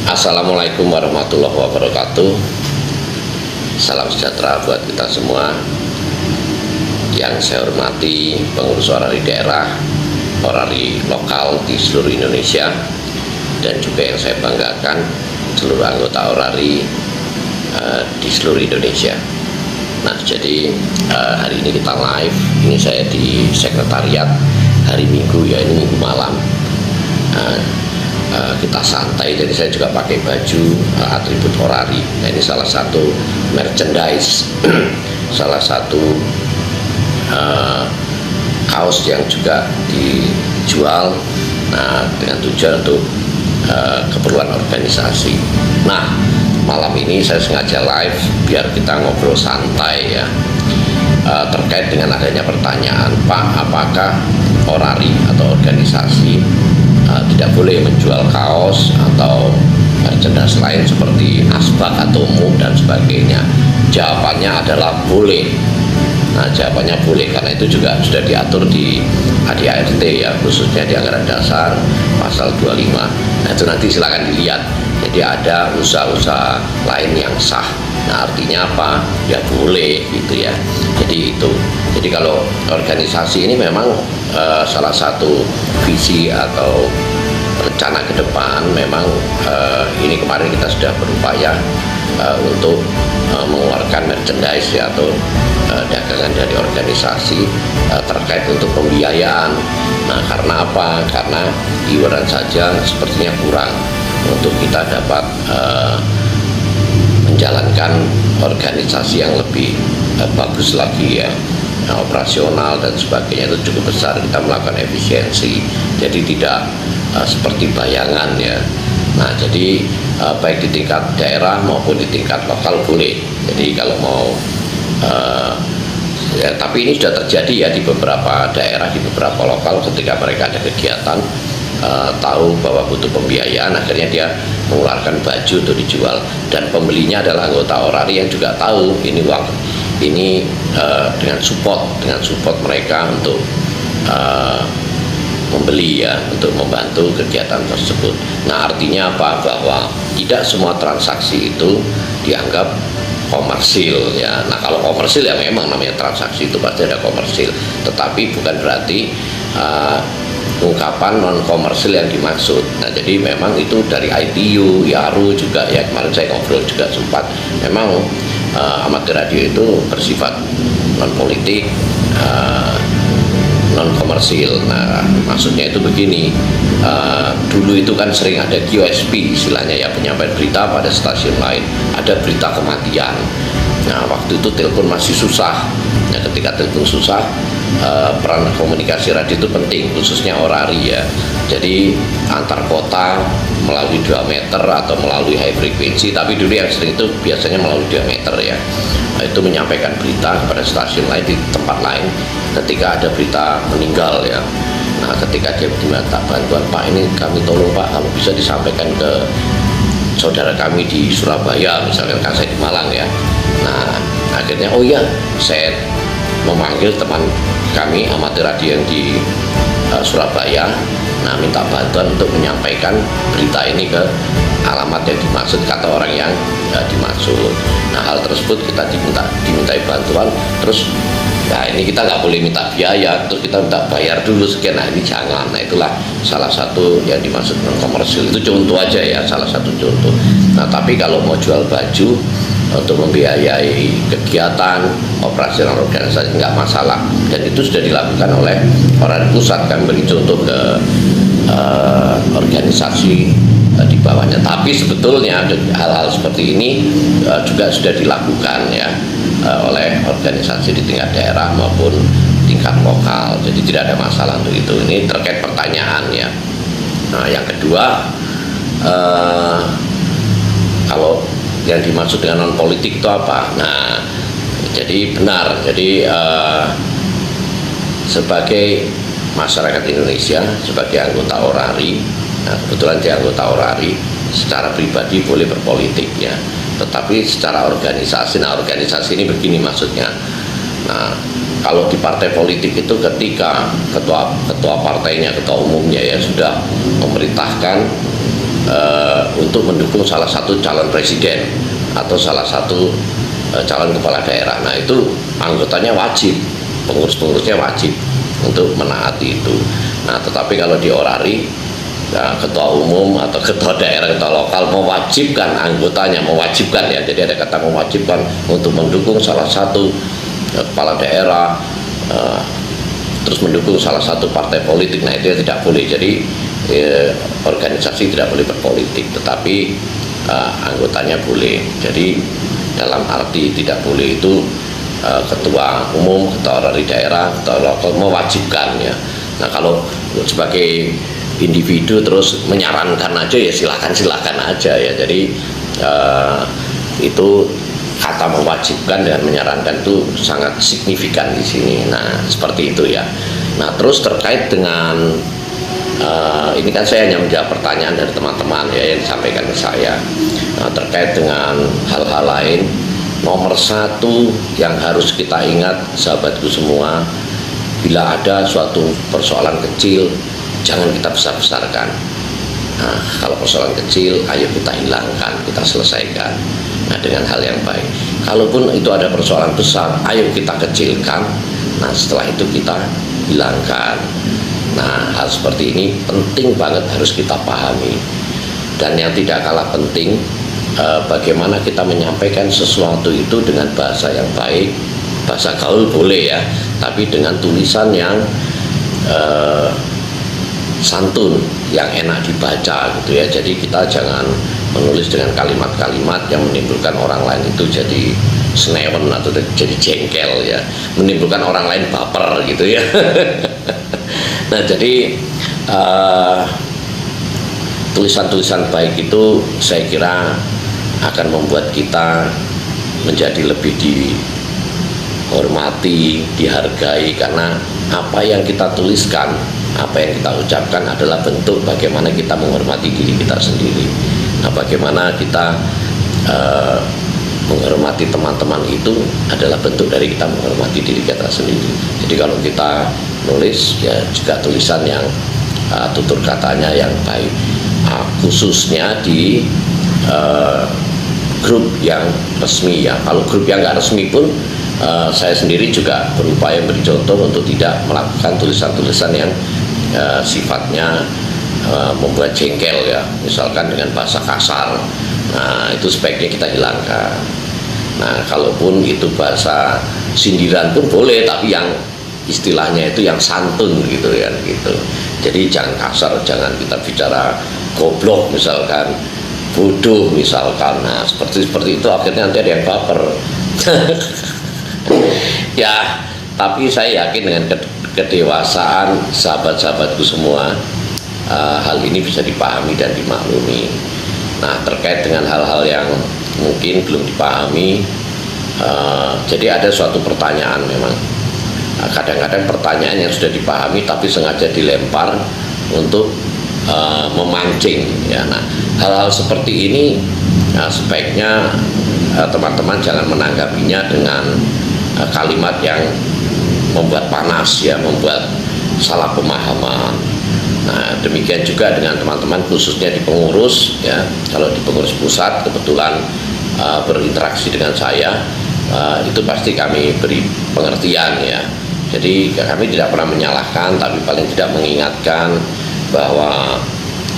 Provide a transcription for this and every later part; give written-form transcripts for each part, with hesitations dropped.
Assalamualaikum warahmatullahi wabarakatuh. Salam sejahtera buat kita semua. Yang saya hormati pengurus orari daerah, orari lokal di seluruh Indonesia, dan juga yang saya banggakan seluruh anggota orari di seluruh Indonesia. Nah, jadi hari ini kita live. Ini saya di sekretariat hari Minggu ya, ini Minggu malam. Kita santai, jadi saya juga pakai baju atribut orari. Nah, ini salah satu merchandise, salah satu kaos yang juga dijual, nah dengan tujuan untuk keperluan organisasi. Nah, malam ini saya sengaja live biar kita ngobrol santai ya, terkait dengan adanya pertanyaan, Pak, apakah orari atau organisasi tidak boleh menjual kaos atau merchandise lain seperti asbak atau muk dan sebagainya? Jawabannya adalah boleh. Nah, jawabannya boleh karena itu juga sudah diatur di ADART ya, khususnya di anggaran dasar pasal 25. Nah, itu nanti silakan dilihat. Jadi ada usaha-usaha lain yang sah. Nah, artinya apa? Ya boleh gitu ya. Jadi itu. Jadi kalau organisasi ini memang salah satu visi atau rencana ke depan, memang ini kemarin kita sudah berupaya untuk mengeluarkan merchandise ya, atau dagangan dari organisasi terkait untuk pembiayaan. Nah, karena apa? Karena iuran saja sepertinya kurang untuk kita dapat menjalankan organisasi yang lebih bagus lagi ya. Nah, operasional dan sebagainya itu cukup besar, kita melakukan efisiensi, jadi tidak seperti bayangan ya. Nah, jadi baik di tingkat daerah maupun di tingkat lokal boleh. Jadi kalau mau ya, tapi ini sudah terjadi ya di beberapa daerah, di beberapa lokal, ketika mereka ada kegiatan tahu bahwa butuh pembiayaan, akhirnya dia mengeluarkan baju untuk dijual, dan pembelinya adalah anggota orari yang juga tahu ini uang ini dengan support mereka untuk membeli ya, untuk membantu kegiatan tersebut. Nah, artinya apa? Bahwa tidak semua transaksi itu dianggap komersil ya. Nah, kalau komersil ya memang namanya transaksi itu pasti ada komersil, tetapi bukan berarti ungkapan non komersil yang dimaksud. Nah, jadi memang itu dari ITU, YARU juga ya, kemarin saya ngobrol juga sempat, memang amatir radio itu bersifat non politik, non komersil. Nah, maksudnya itu begini, dulu itu kan sering ada QSP istilahnya ya, penyampaian berita pada stasiun lain, ada berita kematian. Nah, waktu itu telepon masih susah. Nah, ketika telepon susah, peran komunikasi radio itu penting, khususnya orari ya. Jadi antar kota melalui 2 meter atau melalui high frequency, tapi dulu yang sering itu biasanya melalui 2 meter ya. Nah, itu menyampaikan berita kepada stasiun lain di tempat lain ketika ada berita meninggal ya. Nah, ketika dia diminta bantuan, Pak, ini kami tolong Pak, kalau bisa disampaikan ke saudara kami di Surabaya, misalkan kan saya di Malang ya. Nah, akhirnya oh iya, saya memanggil teman kami amatir radio yang di Surabaya, nah minta bantuan untuk menyampaikan berita ini ke alamat yang dimaksud, kata orang yang dimaksud. Nah, hal tersebut kita dimintai bantuan, terus ya ini kita nggak boleh minta biaya, terus kita minta bayar dulu sekian. Nah, ini jangan. Nah, itulah salah satu yang dimaksud non komersil. Itu contoh aja ya, salah satu contoh. Nah, tapi kalau mau jual baju untuk membiayai kegiatan operasional organisasi nggak masalah, dan itu sudah dilakukan oleh orang pusat. Kami beri contoh ke organisasi di bawahnya. Tapi sebetulnya hal-hal seperti ini juga sudah dilakukan ya oleh organisasi di tingkat daerah maupun tingkat lokal. Jadi tidak ada masalah untuk itu. Ini terkait pertanyaan ya. Nah, yang kedua, kalau yang dimaksud dengan non politik itu apa? Nah, jadi benar. Jadi sebagai masyarakat Indonesia, sebagai anggota orari, nah kebetulan dia anggota orari, secara pribadi boleh berpolitik ya, tetapi secara organisasi, nah organisasi ini begini maksudnya. Nah, kalau di partai politik itu ketika ketua partainya, ketua umumnya ya sudah memerintahkan untuk mendukung salah satu calon presiden atau salah satu calon kepala daerah. Nah itu anggotanya wajib, pengurus-pengurusnya wajib untuk menaati itu. Nah tetapi kalau di orari, ketua umum atau ketua daerah, ketua lokal mewajibkan anggotanya, mewajibkan ya, jadi ada kata mewajibkan untuk mendukung salah satu kepala daerah, terus mendukung salah satu partai politik. Nah itu ya tidak boleh. Jadi organisasi tidak boleh berpolitik, tetapi anggotanya boleh. Jadi dalam arti tidak boleh itu ketua umum, ketua orari daerah, ketua lokal mewajibkan ya. Nah kalau sebagai individu terus menyarankan aja ya silakan aja ya. Jadi itu kata mewajibkan dan menyarankan itu sangat signifikan di sini. Nah seperti itu ya. Nah terus terkait dengan ini kan saya hanya menjawab pertanyaan dari teman-teman ya yang disampaikan ke saya. Nah, terkait dengan hal-hal lain, nomor satu yang harus kita ingat sahabatku semua, bila ada suatu persoalan kecil jangan kita besar-besarkan. Nah, kalau persoalan kecil ayo kita hilangkan, kita selesaikan dengan hal yang baik. Kalaupun itu ada persoalan besar, ayo kita kecilkan. Nah setelah itu kita hilangkan. Nah hal seperti ini penting banget harus kita pahami. Dan yang tidak kalah penting, bagaimana kita menyampaikan sesuatu itu dengan bahasa yang baik. Bahasa gaul boleh ya, tapi dengan tulisan yang santun, yang enak dibaca gitu ya. Jadi kita jangan menulis dengan kalimat-kalimat yang menimbulkan orang lain itu jadi senewen atau jadi jengkel ya, menimbulkan orang lain baper gitu ya. Nah jadi tulisan-tulisan baik itu saya kira akan membuat kita menjadi lebih dihormati, dihargai, karena apa yang kita tuliskan, apa yang kita ucapkan adalah bentuk bagaimana kita menghormati diri kita sendiri. Nah bagaimana kita menghormati teman-teman itu adalah bentuk dari kita menghormati diri kita sendiri. Jadi kalau kita nulis ya juga tulisan yang tutur katanya yang baik, khususnya di grup yang resmi ya. Kalau grup yang nggak resmi pun saya sendiri juga berupaya beri contoh untuk tidak melakukan tulisan-tulisan yang sifatnya membuat jengkel ya, misalkan dengan bahasa kasar. Nah itu sebaiknya kita hilangkan. Nah kalaupun itu bahasa sindiran pun boleh, tapi yang istilahnya itu yang santun gitu ya gitu. Jadi jangan kasar, jangan kita bicara goblok misalkan, bodoh misalkan. Nah seperti itu akhirnya nanti ada yang baper. Ya tapi saya yakin dengan kedewasaan sahabat-sahabatku semua, hal ini bisa dipahami dan dimaklumi. Nah terkait dengan hal-hal yang mungkin belum dipahami, jadi ada suatu pertanyaan memang, kadang-kadang pertanyaan yang sudah dipahami tapi sengaja dilempar untuk memancing ya. Nah hal-hal seperti ini sebaiknya teman-teman jangan menanggapinya dengan kalimat yang membuat panas ya, membuat salah pemahaman. Nah demikian juga dengan teman-teman khususnya di pengurus ya. Kalau di pengurus pusat kebetulan berinteraksi dengan saya, itu pasti kami beri pengertian ya. Jadi kami tidak pernah menyalahkan, tapi paling tidak mengingatkan bahwa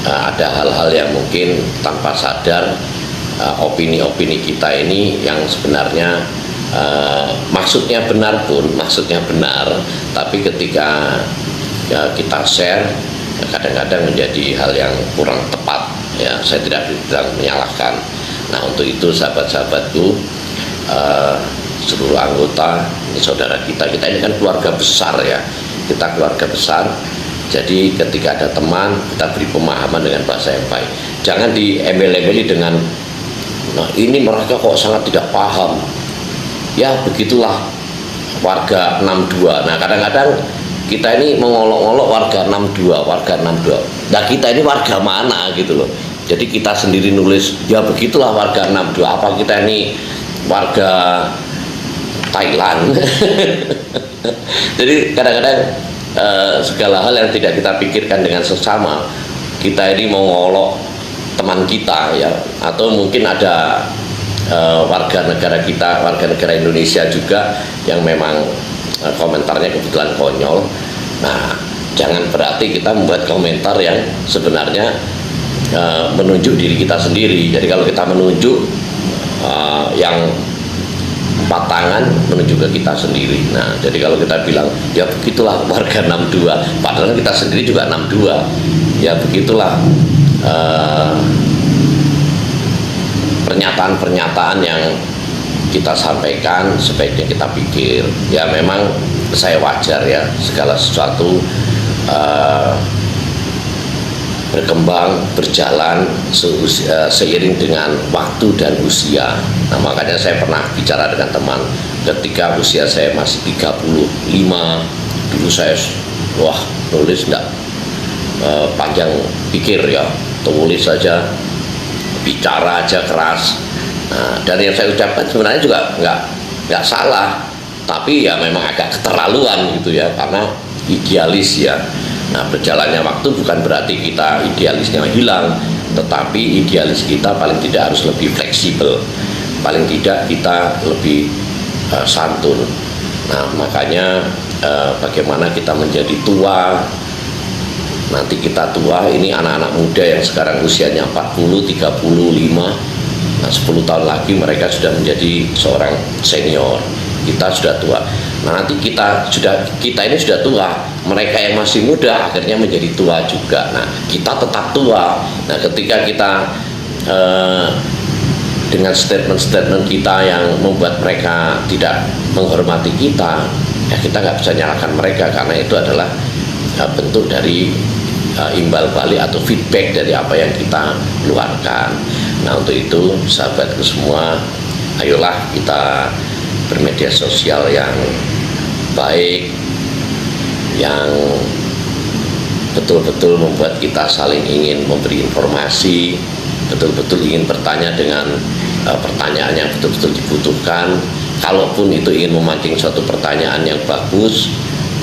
ada hal-hal yang mungkin tanpa sadar opini-opini kita ini yang sebenarnya maksudnya benar pun, maksudnya benar, tapi ketika ya, kita share kadang-kadang menjadi hal yang kurang tepat ya. Saya tidak menyalahkan. Nah untuk itu sahabat-sahabatku, seluruh anggota ini saudara kita ini kan keluarga besar ya, kita keluarga besar. Jadi ketika ada teman, kita beri pemahaman dengan bahasa yang baik, jangan diembel-embeli dengan nah ini mereka kok sangat tidak paham ya, begitulah warga 62. Nah kadang-kadang kita ini mengolok-olok warga 62. Nah kita ini warga mana gitu loh. Jadi kita sendiri nulis ya begitulah warga 62. Apa kita ini warga Thailand? Jadi kadang-kadang segala hal yang tidak kita pikirkan dengan sesama, kita ini mau ngolok teman kita ya, atau mungkin ada warga negara kita, warga negara Indonesia juga yang memang komentarnya kebetulan konyol. Nah, jangan berarti kita membuat komentar yang sebenarnya menunjuk diri kita sendiri. Jadi kalau kita menunjuk yang empat tangan, menunjuk ke kita sendiri. Nah, jadi kalau kita bilang ya begitulah warga 62, padahal kita sendiri juga 62. Ya begitulah pernyataan-pernyataan yang kita sampaikan, sebaiknya kita pikir. Ya memang saya wajar ya, segala sesuatu berkembang, berjalan seiring dengan waktu dan usia. Nah, makanya saya pernah bicara dengan teman, ketika usia saya masih 35, dulu saya nulis enggak panjang pikir ya, tulis saja, bicara aja keras. Nah, dan yang saya ucapkan sebenarnya juga nggak salah, tapi ya memang agak keterlaluan gitu ya, karena idealis ya. Nah, berjalannya waktu bukan berarti kita idealisnya hilang, tetapi idealis kita paling tidak harus lebih fleksibel, paling tidak kita lebih santun. Nah, makanya bagaimana kita menjadi tua. Nanti kita tua, ini anak-anak muda yang sekarang usianya 40, 35, nah 10 tahun lagi mereka sudah menjadi seorang senior, kita sudah tua. Nah, nanti kita ini sudah tua, mereka yang masih muda akhirnya menjadi tua juga. Nah, kita tetap tua. Nah, ketika kita dengan statement-statement kita yang membuat mereka tidak menghormati kita, ya kita nggak bisa nyalahkan mereka, karena itu adalah bentuk dari imbal balik atau feedback dari apa yang kita keluarkan. Nah, untuk itu sahabatku semua, ayolah kita bermedia sosial yang baik, yang betul-betul membuat kita saling ingin memberi informasi, betul-betul ingin bertanya dengan pertanyaan yang betul-betul dibutuhkan. Kalaupun itu ingin memancing suatu pertanyaan yang bagus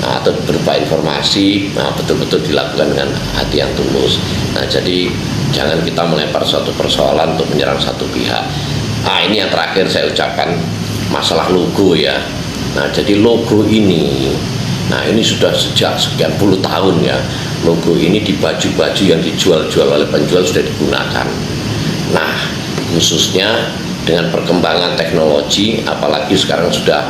atau berupa informasi, betul-betul dilakukan dengan hati yang tulus. Nah, jadi jangan kita melempar suatu persoalan untuk menyerang satu pihak. Nah, ini yang terakhir saya ucapkan, masalah logo ya. Nah, jadi logo ini, nah ini sudah sejak sekian puluh tahun ya, logo ini di baju-baju yang dijual-jual oleh penjual sudah digunakan. Nah, khususnya dengan perkembangan teknologi, apalagi sekarang sudah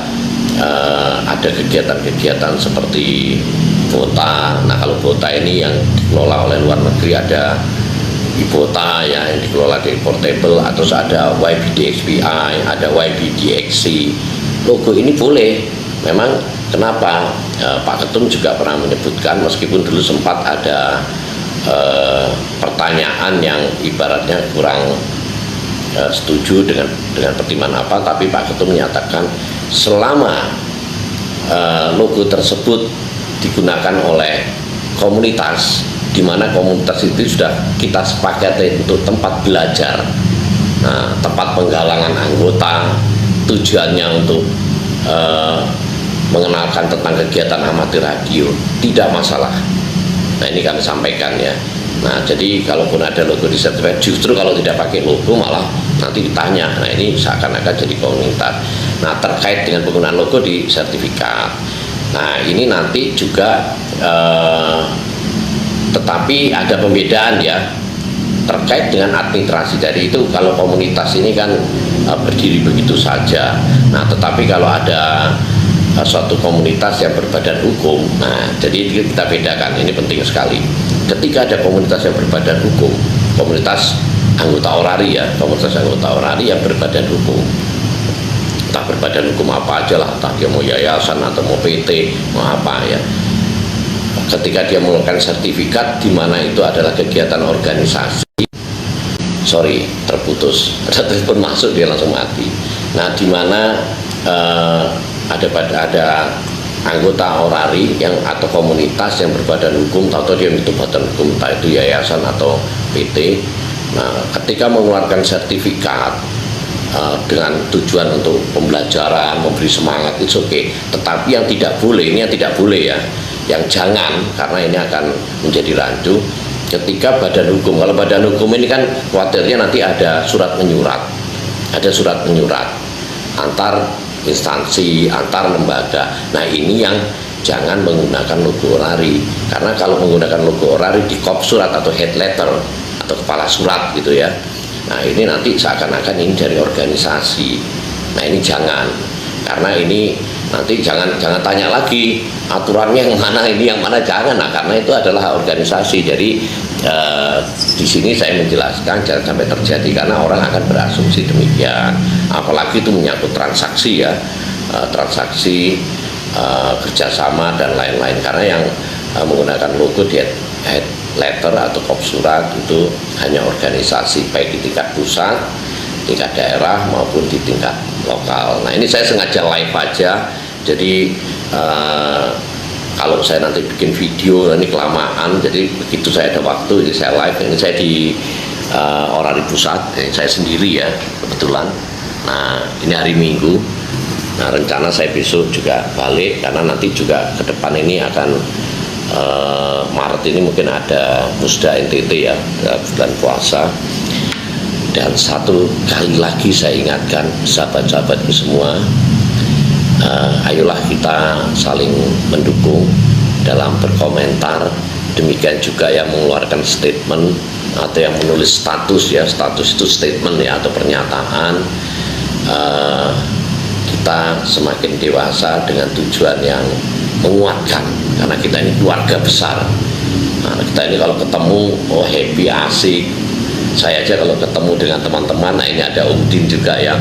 ada kegiatan-kegiatan seperti Bota. Nah, kalau Bota ini yang dikelola oleh luar negeri, ada Ibota ya, yang dikelola dari Portable, atau ada YBDXPI, ada YBDXC. Logo ini boleh. Memang kenapa Pak Ketum juga pernah menyebutkan, meskipun dulu sempat ada pertanyaan yang ibaratnya kurang setuju dengan pertimbangan apa, tapi Pak Ketum menyatakan selama logo tersebut digunakan oleh komunitas, di mana komunitas itu sudah kita sepakati untuk tempat belajar, nah, tempat penggalangan anggota, tujuannya untuk mengenalkan tentang kegiatan amatir radio, tidak masalah. Nah, ini kami sampaikan ya. Nah, jadi kalaupun ada logo di sertifikat, justru kalau tidak pakai logo malah nanti ditanya. Nah, ini seakan-akan jadi komunitas. Nah, terkait dengan penggunaan logo di sertifikat, nah ini nanti juga tetapi ada pembedaan ya terkait dengan administrasi. Dari itu kalau komunitas ini kan berdiri begitu saja. Nah, tetapi kalau ada suatu komunitas yang berbadan hukum, nah jadi kita bedakan, ini penting sekali. Ketika ada komunitas yang berbadan hukum, komunitas anggota orari ya, komunitas anggota orari yang berbadan hukum, entah berbadan hukum apa aja lah, entah dia mau yayasan atau mau PT, mau apa ya. Ketika dia mengeluarkan sertifikat di mana itu adalah kegiatan organisasi, terputus, ada telepon masuk dia langsung mati. Nah, di mana ada anggota orari yang atau komunitas yang berbadan hukum, atau dia itu badan hukum, entah itu yayasan atau PT. Nah, ketika mengeluarkan sertifikat dengan tujuan untuk pembelajaran, memberi semangat, itu oke. Tetapi yang tidak boleh, ini yang tidak boleh ya, yang jangan, karena ini akan menjadi rancu, ketika badan hukum, kalau badan hukum ini kan khawatirnya nanti ada surat menyurat, antar instansi, antar lembaga. Nah ini yang jangan menggunakan logo orari, karena kalau menggunakan logo orari di kop surat atau head letter atau kepala surat gitu ya, nah ini nanti seakan-akan ini dari organisasi. Nah ini jangan, karena ini nanti jangan tanya lagi aturannya yang mana, ini yang mana, jangan. Nah karena itu adalah organisasi. Jadi di sini saya menjelaskan jangan sampai terjadi, karena orang akan berasumsi demikian, apalagi itu menyangkut transaksi ya, transaksi kerjasama dan lain-lain. Karena yang menggunakan logo di head letter atau kop surat itu hanya organisasi, baik di tingkat pusat, tingkat daerah maupun di tingkat lokal. Nah ini saya sengaja live aja, jadi kalau saya nanti bikin video ini kelamaan, jadi begitu saya ada waktu jadi saya live. Ini saya di orari pusat, saya sendiri ya kebetulan. Nah ini hari Minggu. Nah rencana saya besok juga balik, karena nanti juga ke depan ini akan Maret ini mungkin ada Musda NTT ya, bulan puasa. Dan satu kali lagi saya ingatkan sahabat-sahabatku semua, ayolah kita saling mendukung dalam berkomentar. Demikian juga yang mengeluarkan statement atau yang menulis status ya, status itu statement ya atau pernyataan. Kita semakin dewasa dengan tujuan yang menguatkan, karena kita ini keluarga besar. Nah, kita ini kalau ketemu happy, asik. Saya aja kalau ketemu dengan teman-teman, nah ini ada Om Din juga ya,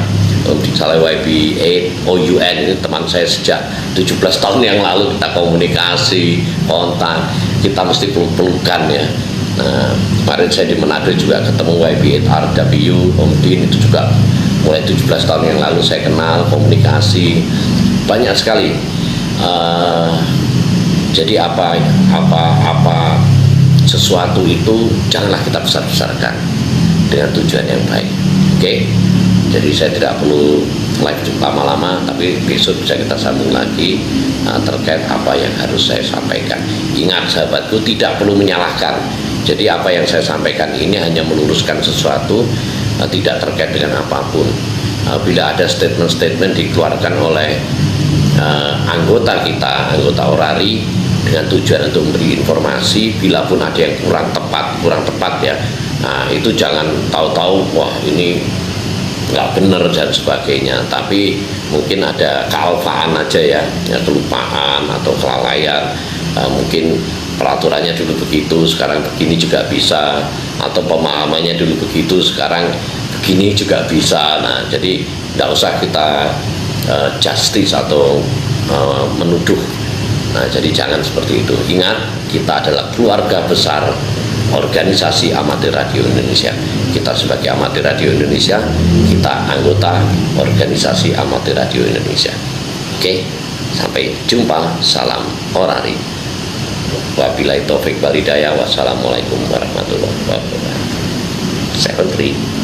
Om Din Saleh YB8 OUN, ini teman saya sejak 17 tahun yang lalu. Kita komunikasi, kontak, kita mesti peluk-pelukan ya. Nah kemarin saya di Manado juga ketemu YB8RW Om Din, itu juga mulai 17 tahun yang lalu saya kenal, komunikasi banyak sekali. Jadi apa sesuatu itu janganlah kita besar-besarkan dengan tujuan yang baik. Oke? Jadi saya tidak perlu live lama-lama, tapi besok bisa kita sambung lagi terkait apa yang harus saya sampaikan. Ingat sahabatku, tidak perlu menyalahkan. Jadi apa yang saya sampaikan ini hanya meluruskan sesuatu, tidak terkait dengan apapun. Bila ada statement-statement dikeluarkan oleh anggota kita, anggota orari, dengan tujuan untuk memberi informasi, bila pun ada yang kurang tepat ya, nah itu jangan tahu-tahu wah ini nggak benar dan sebagainya. Tapi mungkin ada kealpaan aja ya, kelupaan atau kelalaian, mungkin peraturannya dulu begitu, sekarang begini juga bisa, atau pemahamannya dulu begitu, sekarang begini juga bisa. Nah jadi tidak usah kita justice atau menuduh. Nah jadi jangan seperti itu. Ingat, kita adalah keluarga besar organisasi amatir radio Indonesia. Kita sebagai amatir radio Indonesia, kita anggota organisasi amatir radio Indonesia. Oke, sampai jumpa. Salam orari. Wabillahi taufik wal hidayah. Wassalamualaikum warahmatullahi wabarakatuh. 73